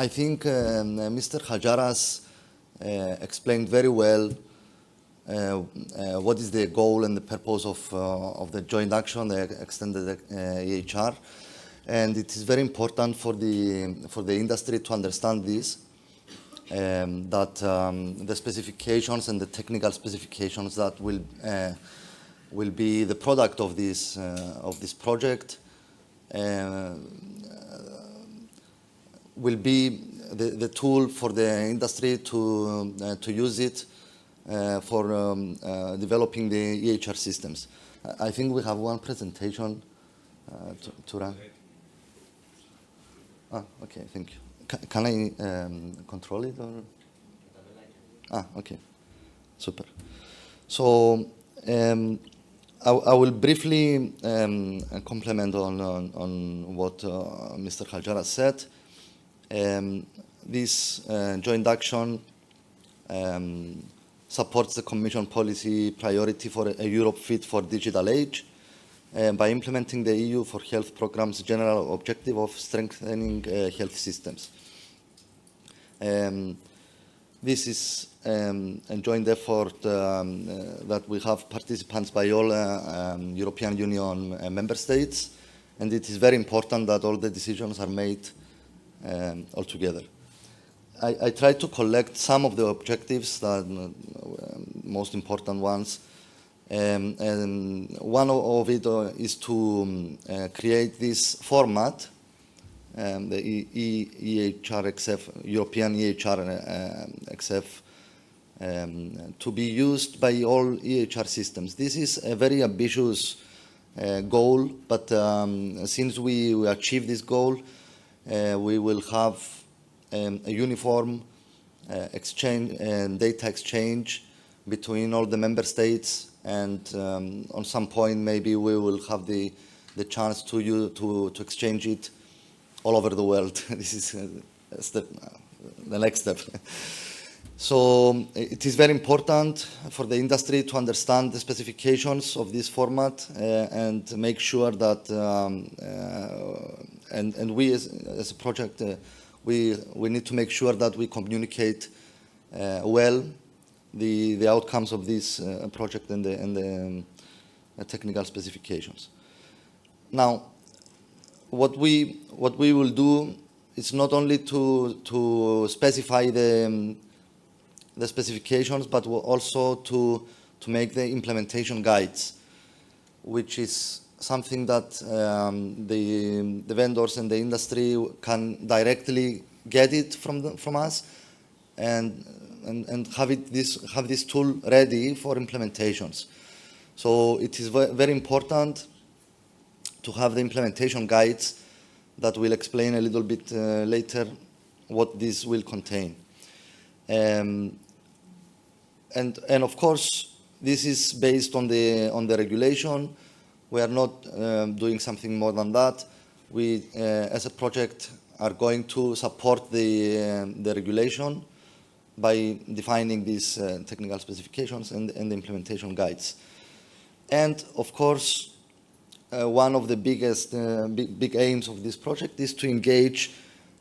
I think Mr. Hajaras explained very well what is the goal and the purpose of the joint action, the extended EHR, and it is very important for the industry to understand this. That the specifications and the technical specifications that will be the product of this project will be the tool for the industry to use it for developing the EHR systems. I think we have one presentation to run. Okay, thank you. Can I control it? Or? Okay, super. So I will briefly comment on what Mr. Hajaras said. This joint action supports the Commission policy priority for a Europe fit for digital age by implementing the EU for Health program's general objective of strengthening health systems. This is a joint effort that we have participants by all European Union member states, and it is very important that all the decisions are made all together. I tried to collect some of the objectives, that most important ones, and one of it is to create this format, the EHR XF, European EHR XF, to be used by all EHR systems. This is a very ambitious goal, but since we achieve this goal, we will have a uniform exchange and data exchange between all the member states, and on some point maybe we will have the chance to exchange it all over the world. This is the next step. So it is very important for the industry to understand the specifications of this format and make sure that, and we as a project, we need to make sure that we communicate well the outcomes of this project and the technical specifications. Now, what we will do is not only to specify the specifications, but also to make the implementation guides, which is something that the vendors and the industry can directly get it from us and have this tool ready for implementations. So it is very important to have the implementation guides that will explain a little bit later what this will contain. And of course, this is based on the regulation. We are not doing something more than that. We, as a project, are going to support the regulation by defining these technical specifications and the implementation guides. And of course, one of the biggest big aims of this project is to engage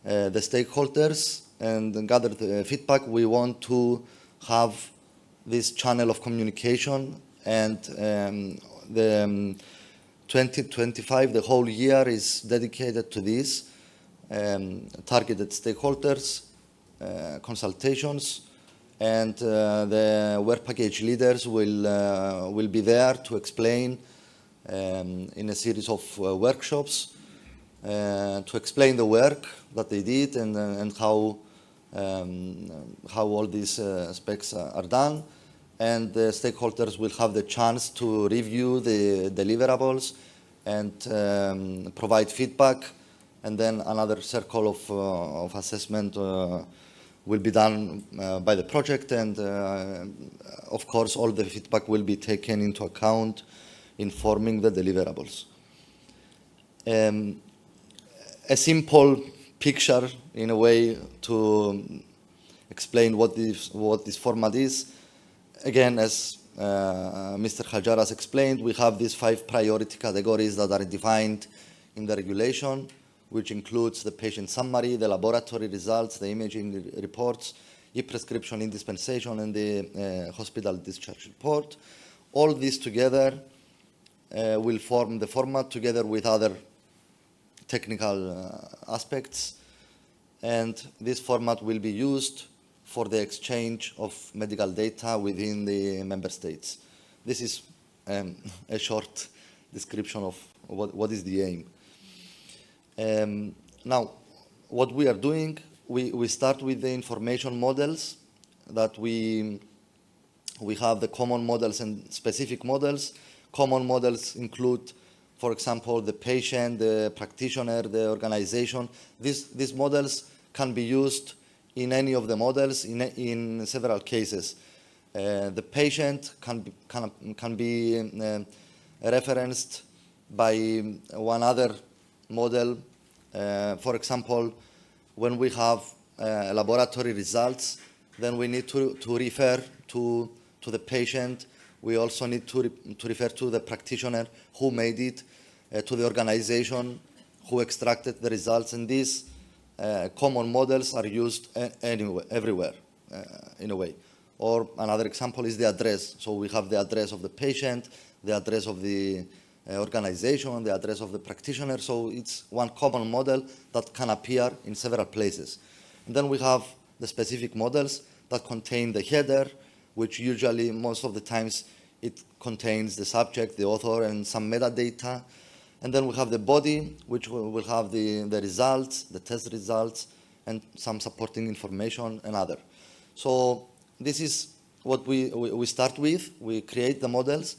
the stakeholders and gather the feedback. We want to have this channel of communication, and the 2025, the whole year, is dedicated to this, targeted stakeholders, consultations, and the work package leaders will be there to explain in a series of workshops to explain the work that they did and how all these specs are done. And the stakeholders will have the chance to review the deliverables and provide feedback. And then another circle of assessment will be done by the project. And of course, all the feedback will be taken into account informing the deliverables. A simple picture, in a way, to explain what this format is. Again, as Mr. Hajaras explained, we have these 5 priority categories that are defined in the regulation. which includes the patient summary, the laboratory results, the imaging reports, e-prescription indispensation, and the hospital discharge report. All these together will form the format together with other technical aspects, and this format will be used for the exchange of medical data within the member states. This is a short description of what is the aim. Now, what we are doing, we start with the information models that we have the common models and specific models. Common models include, for example, the patient, the practitioner, the organization. These models can be used in any of the models in several cases. The patient can be referenced by one other model. For example, when we have laboratory results, then we need to refer to the patient. We also need to refer to the practitioner who made it, to the organization who extracted the results, and these common models are used everywhere, in a way. Or another example is the address. So we have the address of the patient, the address of the organization, the address of the practitioner. So it's one common model that can appear in several places. And then we have the specific models that contain the header, which usually, most of the times, it contains the subject, the author, and some metadata. And then we have the body, which will have the results, the test results, and some supporting information and other. So this is what we start with. We create the models.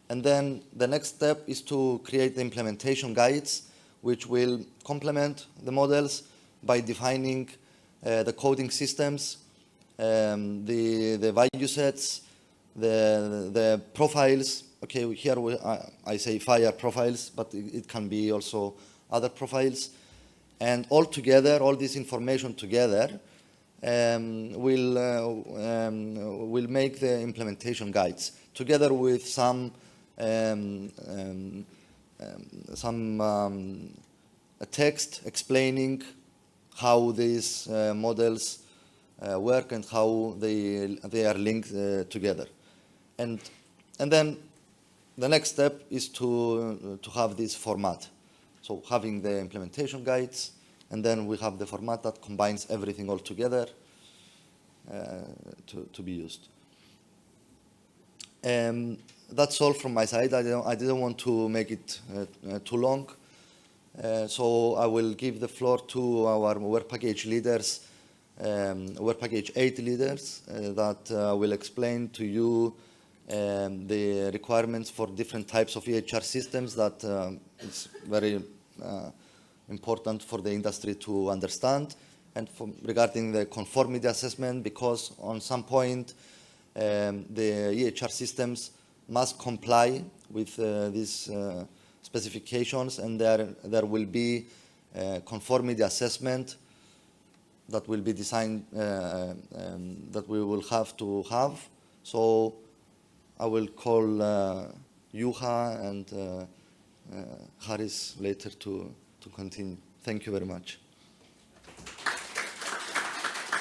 And then the next step is to create the implementation guides, which will complement the models by defining the coding systems, the value sets, the profiles. Okay, here I say FHIR profiles, but it can be also other profiles. And all together, all this information together will make the implementation guides, together with some text explaining how these models work and how they are linked together. And then the next step is to have this format. So having the implementation guides, and then we have the format that combines everything all together to be used. That's all from my side. I didn't want to make it too long. So I will give the floor to our work package leaders, work package 8 leaders that will explain to you the requirements for different types of EHR systems that it's very important for the industry to understand, and regarding the conformity assessment, because on some point the EHR systems must comply with these specifications, and there will be conformity assessment that will be designed, that we will have to have. So I will call Juha and Haris later to continue. Thank you very much.